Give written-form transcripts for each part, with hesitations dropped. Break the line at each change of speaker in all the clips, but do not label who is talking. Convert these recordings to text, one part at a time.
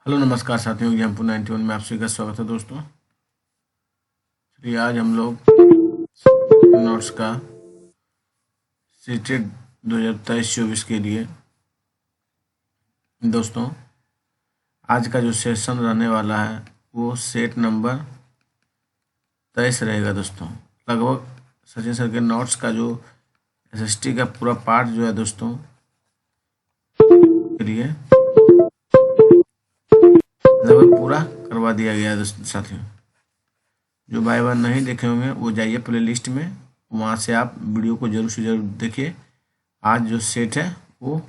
Hello नमस्कार साथियों, example 91 में आप सभी का स्वागत है दोस्तों। चलिए आज हम लोग नोट्स का सीटेट 2023-24 के लिए दोस्तों आज का जो सेशन रहने वाला है वो सेट नंबर 23 रहेगा दोस्तों। लगभग सचिन सर के नोट्स का जो एसएसटी का पूरा पार्ट जो है दोस्तों के लिए लगभग पूरा करवा दिया गया है दोस्तों। साथियों जो भाई बहन नहीं देखे होंगे वो जाइए प्ले लिस्ट में, वहाँ से आप वीडियो को जरूर से जरूर देखिए। आज जो सेट है वो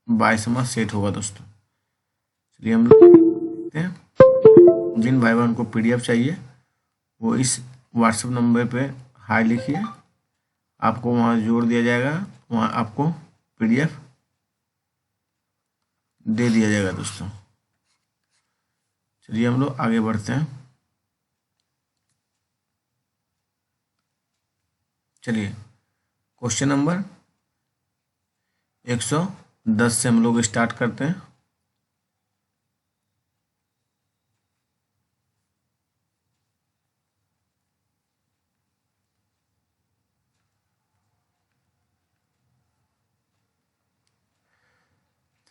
22वां सेट होगा दोस्तों। चलिए हम लोग देखते हैं। जिन भाई बहन को पीडीएफ चाहिए वो इस व्हाट्सएप नंबर पे हाई लिखिए, आपको वहाँ जोड़ दिया जाएगा, वहाँ आपको पीडीएफ दे दिया जाएगा दोस्तों। चलिए हम लोग आगे बढ़ते हैं। चलिए क्वेश्चन नंबर 110 से हम लोग स्टार्ट करते हैं।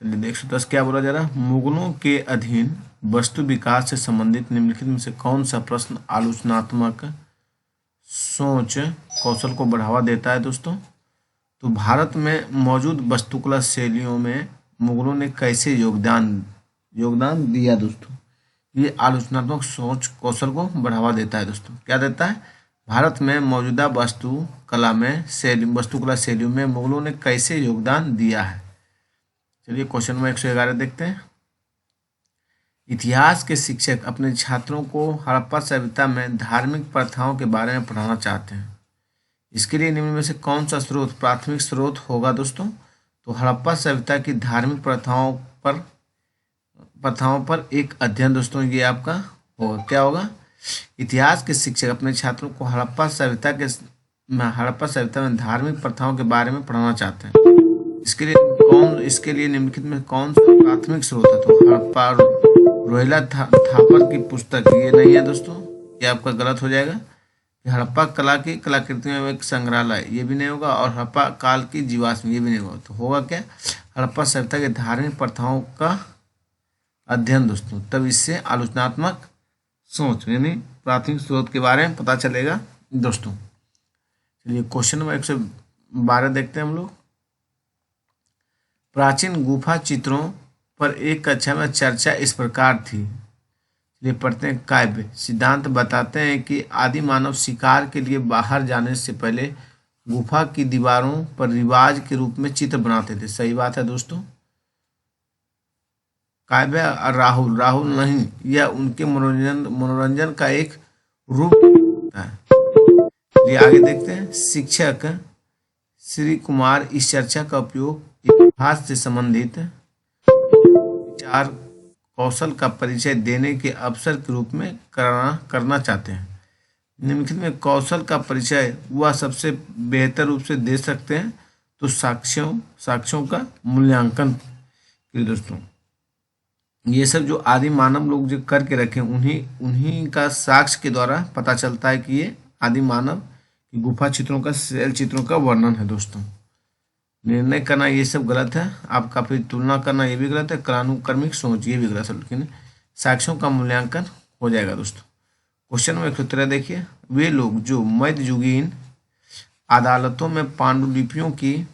चलिए 110 क्या बोला जा रहा है। मुगलों के अधीन वस्तु विकास से संबंधित निम्नलिखित में से कौन सा प्रश्न आलोचनात्मक सोच कौशल को बढ़ावा देता है दोस्तों। तो भारत में मौजूद वास्तुकला शैलियों में मुगलों ने कैसे योगदान दिया दोस्तों। ये आलोचनात्मक सोच कौशल को बढ़ावा देता है दोस्तों। क्या देता है? भारत में मौजूदा वास्तुकला शैलियों में मुगलों ने कैसे योगदान दिया है। चलिए क्वेश्चन नंबर 111 देखते हैं। इतिहास के शिक्षक अपने छात्रों को हड़प्पा सभ्यता में धार्मिक प्रथाओं के बारे में पढ़ाना चाहते हैं। इसके लिए निम्न में से कौन सा स्रोत प्राथमिक स्रोत होगा दोस्तों। तो हड़प्पा सभ्यता की धार्मिक प्रथाओं पर एक अध्ययन दोस्तों ये आपका होगा। क्या होगा? इतिहास के शिक्षक अपने छात्रों को हड़प्पा सभ्यता में धार्मिक प्रथाओं के बारे में पढ़ाना चाहते हैं। इसके लिए निम्नलिखित में कौन सा प्राथमिक स्रोत है। तो हड़प्पा रोहिला थापर की पुस्तक ये नहीं है दोस्तों, ये आपका गलत हो जाएगा। हड़प्पा कला की कलाकृतियों में एक संग्रहालय ये भी नहीं होगा, और हड़प्पा काल की जीवाश्म ये भी नहीं होगा। तो होगा क्या? हड़प्पा सभ्यता के धार्मिक प्रथाओं का अध्ययन दोस्तों। तब इससे आलोचनात्मक सोच यानी प्राथमिक स्रोत के बारे में पता चलेगा दोस्तों। चलिए क्वेश्चन नंबर 112 देखते हैं हम लोग। प्राचीन गुफा चित्रों पर एक कक्षा में चर्चा इस प्रकार थी। चलिए पढ़ते हैं। काव्य सिद्धांत बताते हैं कि आदि मानव शिकार के लिए बाहर जाने से पहले गुफा की दीवारों पर रिवाज के रूप में चित्र बनाते थे। सही बात है दोस्तों। काव्य राहुल नहीं, यह उनके मनोरंजन का एक रूप होता है। चलिए आगे देखते हैं। शिक्षक श्री कुमार इस चर्चा का उपयोग इतिहास से संबंधित विचार कौशल का परिचय देने के अवसर के रूप में करना चाहते हैं। निम्नलिखित में कौशल का परिचय वह सबसे बेहतर रूप से दे सकते हैं। तो साक्ष्यों का मूल्यांकन के दोस्तों। ये सब जो आदि मानव लोग जो करके रखे उन्हीं का साक्ष्य के द्वारा पता चलता है कि ये आदि मानव की गुफा चित्रों का शैल चित्रों का वर्णन है दोस्तों। निर्णय करना ये सब गलत है, आपका फिर तुलना करना ये भी गलत है, कालानुक्रमिक सोच ये भी गलत है, लेकिन साक्ष्यों का मूल्यांकन हो जाएगा दोस्तों। क्वेश्चन नंबर 113 देखिए। वे लोग जो मध्ययुगीन अदालतों में पांडुलिपियों की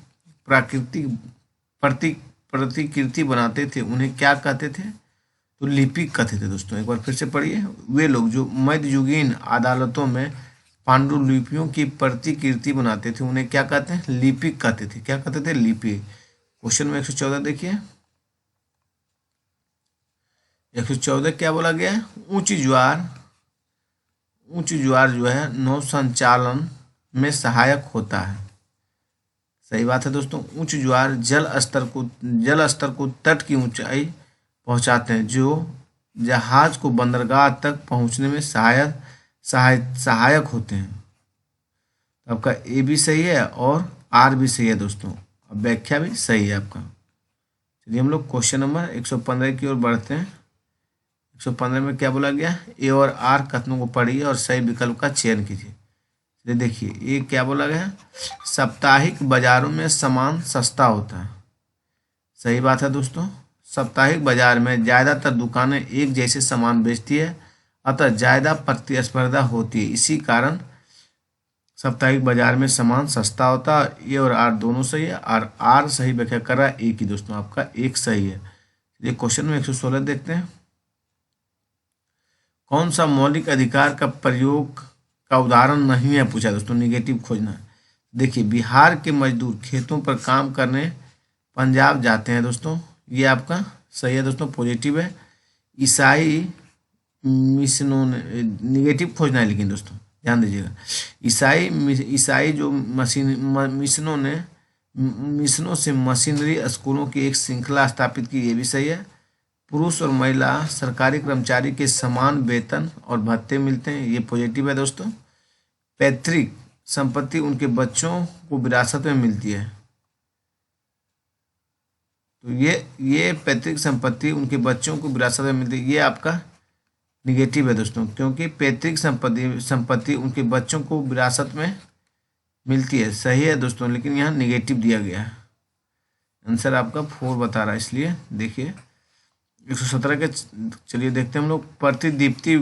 प्रतिकृति बनाते थे उन्हें क्या कहते थे। तो लिपिक कहते थे दोस्तों। एक बार फिर से पढ़िए। वे लोग जो मध्ययुगीन अदालतों में पांडुलिपियों की प्रतिकृति बनाते थे उन्हें क्या कहते हैं? लिपिक कहते थे। क्या कहते थे? लिपिक। क्वेश्चन में 114 देखिए। 114 क्या बोला गया है? ऊंची ज्वार जो है नौ संचालन में सहायक होता है। सही बात है दोस्तों। उच्च ज्वार जल स्तर को तट की ऊंचाई पहुंचाते हैं, जो जहाज को बंदरगाह तक पहुंचने में सहायक होते हैं। आपका ए भी सही है और आर भी सही है दोस्तों, व्याख्या भी सही है आपका। चलिए हम लोग क्वेश्चन नंबर 115 की ओर बढ़ते हैं। 115 में क्या बोला गया, ए और आर कथनों को पढ़िए और सही विकल्प का चयन कीजिए। ये देखिए ये क्या बोला गया, साप्ताहिक बाजारों में सामान सस्ता होता है। सही बात है दोस्तों, साप्ताहिक बाजार में ज़्यादातर दुकानें एक जैसे सामान बेचती है, अतः ज़्यादा प्रतिस्पर्धा होती है। इसी कारण साप्ताहिक बाजार में सामान सस्ता होता है। ए और आर दोनों सही है और आर सही व्याख्या कर रहा है, एक ही दोस्तों आपका एक सही है। ये क्वेश्चन में 116 देखते हैं, कौन सा मौलिक अधिकार का प्रयोग का उदाहरण नहीं है पूछा दोस्तों, निगेटिव खोजना। देखिए बिहार के मजदूर खेतों पर काम करने पंजाब जाते हैं दोस्तों, ये आपका सही है दोस्तों, पॉजिटिव है। ईसाई मिशनों ने, निगेटिव खोजना है लेकिन दोस्तों ध्यान दीजिएगा, ईसाई जो मिशनों से मशीनरी स्कूलों की एक श्रृंखला स्थापित की, ये भी सही है। पुरुष और महिला सरकारी कर्मचारी के समान वेतन और भत्ते मिलते हैं, ये पॉजिटिव है दोस्तों। पैतृक संपत्ति उनके बच्चों को विरासत में मिलती है, तो ये पैतृक संपत्ति उनके बच्चों को विरासत में मिलती है, ये आपका निगेटिव है दोस्तों, क्योंकि पैतृक संपत्ति उनके बच्चों को विरासत में मिलती है। सही है दोस्तों, लेकिन यहाँ निगेटिव दिया गया है, आंसर आपका 4 बता रहा है। इसलिए देखिए 117 के चलिए देखते हैं हम लोग, प्रतिदीप्ति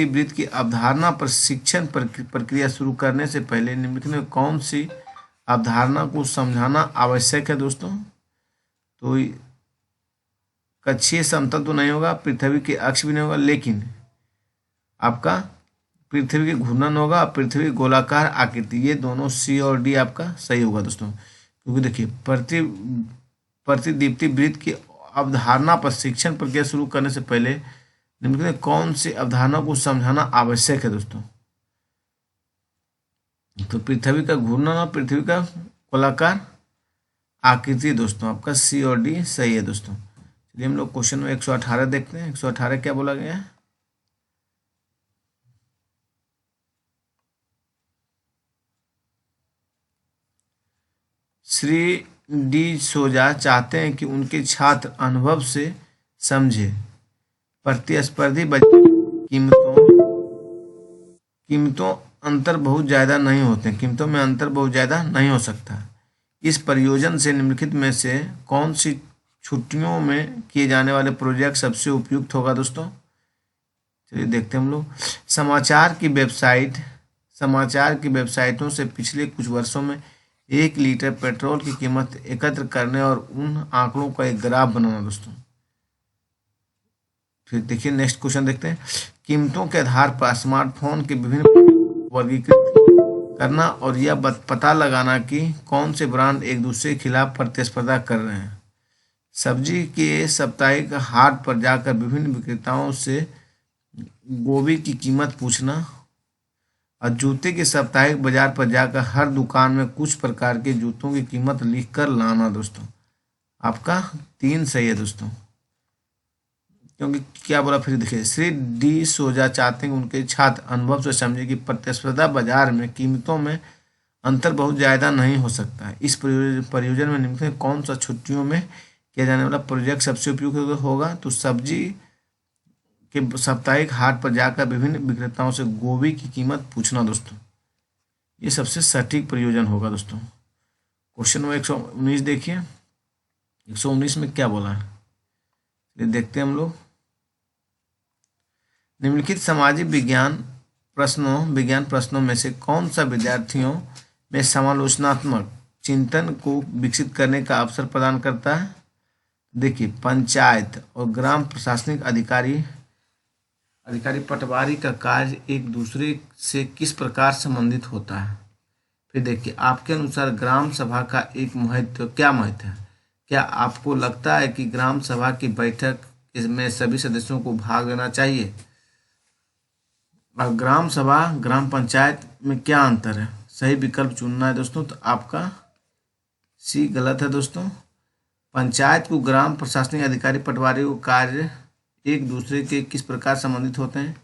वृत्त की अवधारणा प्रशिक्षण प्रक्रिया शुरू करने से पहले निम्नलिखित में कौन सी अवधारणा को समझाना आवश्यक है दोस्तों। तो कक्षीय समतल तो नहीं होगा, पृथ्वी के अक्ष भी नहीं होगा, लेकिन आपका पृथ्वी के घूर्णन होगा, पृथ्वी गोलाकार आकृति, ये दोनों सी और डी आपका सही होगा दोस्तों। क्योंकि देखिए प्रतिदीप्ति वृत्त की अवधारणा पर शिक्षण प्रक्रिया शुरू करने से पहले निम्नलिखित में कौन सी अवधारणा को समझाना आवश्यक है दोस्तों। तो पृथ्वी का घूर्णन और पृथ्वी का गोलाकार आकृति दोस्तों, आपका सी और डी सही है दोस्तों। चलिए हम लोग क्वेश्चन में 118 देखते हैं। 118 क्या बोला गया है, श्री डी सोजा चाहते हैं कि उनके छात्र अनुभव से समझे प्रतिस्पर्धी कीमतों अंतर बहुत ज़्यादा नहीं होते, कीमतों में अंतर बहुत ज़्यादा नहीं हो सकता। इस परियोजना से निम्नलिखित में से कौन सी छुट्टियों में किए जाने वाले प्रोजेक्ट सबसे उपयुक्त होगा दोस्तों। चलिए देखते हैं हम लोग, समाचार की वेबसाइटों से पिछले कुछ वर्षों में 1 लीटर पेट्रोल की कीमत एकत्र करने और उन आंकड़ों का एक ग्राफ बनाना दोस्तों। फिर देखिए नेक्स्ट क्वेश्चन देखते हैं, कीमतों के आधार पर स्मार्टफोन के विभिन्न वर्गीकृत करना और यह पता लगाना कि कौन से ब्रांड एक दूसरे के खिलाफ प्रतिस्पर्धा कर रहे हैं। सब्जी के साप्ताहिक हाट पर जाकर विभिन्न विक्रेताओं से गोभी की कीमत पूछना और जूते के साप्ताहिक बाजार पर जाकर हर दुकान में कुछ प्रकार के जूतों की कीमत लिख कर लाना दोस्तों। आपका 3 सही है दोस्तों, क्योंकि क्या बोला फिर देखिए, श्री डी सोजा चाहते हैं कि उनके छात्र अनुभव से समझे कि प्रतिस्पर्धा बाजार में कीमतों में अंतर बहुत ज़्यादा नहीं हो सकता है। इस परियोजना में निम्नलिखित कौन सा छुट्टियों में किया जाने वाला प्रोजेक्ट सबसे उपयुक्त होगा। तो सब्जी के साप्ताहिक हाट पर जाकर विभिन्न विक्रेताओं से गोभी की कीमत पूछना दोस्तों, ये सबसे सटीक प्रयोजन होगा दोस्तों। क्वेश्चन नंबर 119 देखिए, 119 में क्या बोला है, ये देखते हैं हम लोग। निम्नलिखित सामाजिक विज्ञान प्रश्नों में से कौन सा विद्यार्थियों में समालोचनात्मक चिंतन को विकसित करने का अवसर प्रदान करता है। देखिए, पंचायत और ग्राम प्रशासनिक अधिकारी पटवारी का कार्य एक दूसरे से किस प्रकार संबंधित होता है। फिर देखिए, आपके अनुसार ग्राम सभा का एक क्या महत्व है। क्या आपको लगता है कि ग्राम सभा की बैठक में सभी सदस्यों को भाग लेना चाहिए। और ग्राम सभा ग्राम पंचायत में क्या अंतर है, सही विकल्प चुनना है दोस्तों। तो आपका सी गलत है दोस्तों। पंचायत को ग्राम प्रशासनिक अधिकारी पटवारी को कार्य एक दूसरे के किस प्रकार संबंधित होते हैं,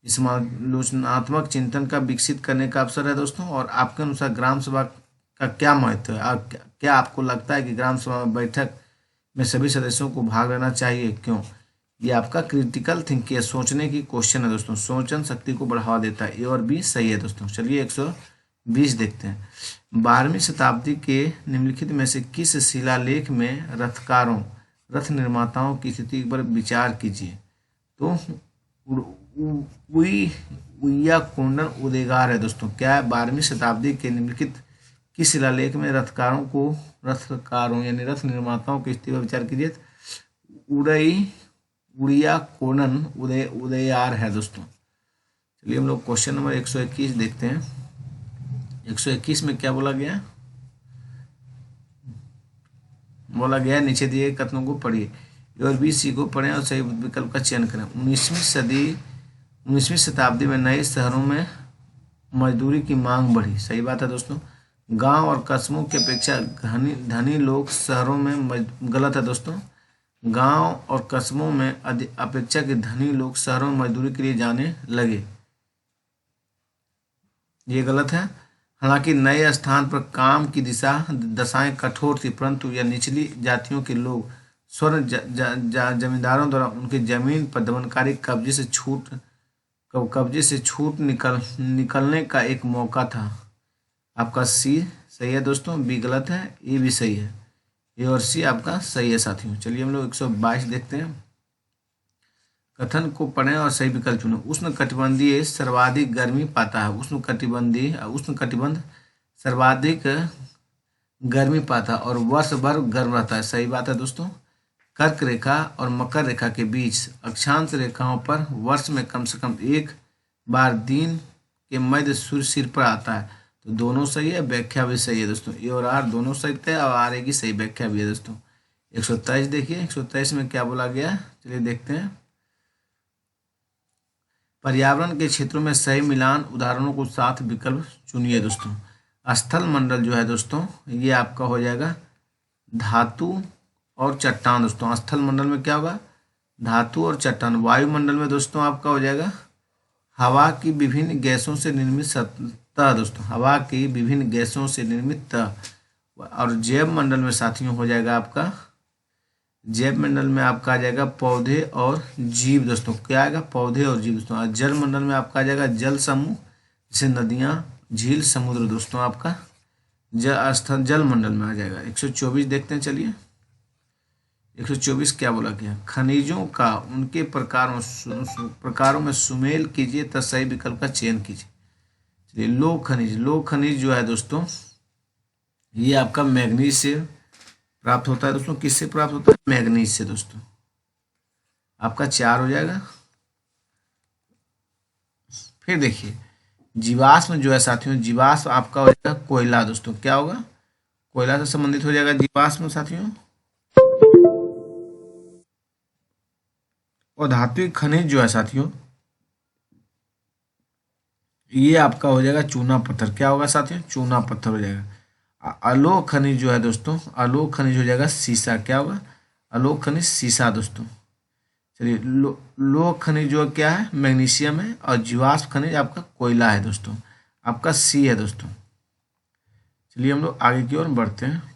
समालोचनात्मक चिंतन का विकसित करने का अवसर है दोस्तों। और आपके अनुसार ग्राम सभा का क्या महत्व है, क्या आपको लगता है कि ग्राम सभा में बैठक में सभी सदस्यों को भाग लेना चाहिए? क्यों? ये आपका क्रिटिकल थिंकिंग है, सोचने की क्वेश्चन है दोस्तों, सोचन शक्ति को बढ़ावा देता है। ए और बी सही है दोस्तों। चलिए 120 देखते हैं। 12वीं शताब्दी के निम्नलिखित में से किस शिलालेख में रथकारों रथ निर्माताओं की स्थिति पर विचार कीजिए? तो उइया कोंडन उदेगार है दोस्तों। क्या है? 12वीं शताब्दी के निम्नलिखित किस शिलालेख में रथकारों यानी रथ निर्माताओं की स्थिति पर विचार कीजिए? उड़िया कोनन उदयार है दोस्तों। चलिए हम लोग क्वेश्चन नंबर 121 देखते हैं। 121 में क्या बोला गया? नीचे दिए कथनों को पढ़िए और बी सी को पढ़ें और सही विकल्प का चयन करें। 19वीं शताब्दी में नए शहरों में मजदूरी की मांग बढ़ी। सही बात है दोस्तों। गांव और कस्बों की अपेक्षा धनी लोग शहरों में गलत है दोस्तों। गांव और कस्बों में अपेक्षा के धनी लोग शहरों में मजदूरी के लिए जाने लगे, ये गलत है। हालांकि नए स्थान पर काम की दशाएं कठोर थी, परंतु यह निचली जातियों के लोग स्वर्ण जमींदारों द्वारा उनके जमीन पर दमनकारी कब्जे से छूट निकलने का एक मौका था। आपका सी सही है दोस्तों, बी गलत है, ए भी सही है। ए और सी आपका सही है साथियों। चलिए हम लोग 122 देखते हैं। कथन को पढ़ें और सही विकल्प चुनें। उष्णकटिबंधीय सर्वाधिक गर्मी पाता है। उष्णकटिबंध सर्वाधिक गर्मी पाता है और वर्ष भर गर्म रहता है। सही बात है दोस्तों। कर्क रेखा और मकर रेखा के बीच अक्षांश रेखाओं पर वर्ष में कम से कम एक बार दिन के मध्य सूर्य सिर पर आता है। तो दोनों सही है, व्याख्या भी सही है दोस्तों। ए और आर दोनों सही है और आर ए की सही व्याख्या भी है दोस्तों। 123 देखिए। 123 में क्या बोला गया? चलिए देखते हैं। पर्यावरण के क्षेत्रों में सही मिलान उदाहरणों को साथ विकल्प चुनिए दोस्तों। स्थल मंडल जो है दोस्तों, ये आपका हो जाएगा धातु और चट्टान दोस्तों। स्थल मंडल में क्या होगा? धातु और चट्टान। वायुमंडल में दोस्तों आपका हो जाएगा हवा की विभिन्न गैसों से निर्मित सतह दोस्तों, हवा की विभिन्न गैसों से निर्मित तह। और जैव मंडल में साथियों हो जाएगा आपका, जैव मंडल में आपका आ जाएगा पौधे और जीव दोस्तों। क्या आएगा? पौधे और जीव दोस्तों। और जल मंडल में आपका आ जाएगा जल समूह, जैसे नदियां, झील, समुद्र दोस्तों। आपका जल मंडल में आ जाएगा। 124 देखते हैं। चलिए 124 क्या बोला गया? खनिजों का उनके प्रकारों में सुमेल कीजिए तथा सही विकल्प का चयन कीजिए। चलिए लोह खनिज जो है दोस्तों, ये आपका मैग्नीज से प्राप्त होता है दोस्तों। किससे प्राप्त होता है? मैग्नीज से दोस्तों। आपका 4 हो जाएगा। फिर देखिए जीवाश्म जो है साथियों, जीवाश्म आपका हो जाएगा कोयला दोस्तों। क्या होगा? कोयला से संबंधित हो जाएगा जीवाश्म साथियों। और धात्विक खनिज जो है साथियों, ये आपका हो जाएगा चूना पत्थर। क्या होगा साथियों? चूना पत्थर हो जाएगा। अलोह खनिज जो है दोस्तों, अलोह खनिज हो जाएगा सीसा। क्या होगा? अलोह खनिज सीसा दोस्तों। चलिए लोह खनिज जो क्या है? मैग्नीशियम है। और जीवाश्म खनिज आपका कोयला है दोस्तों। आपका सी है दोस्तों। चलिए हम लोग आगे की ओर बढ़ते हैं।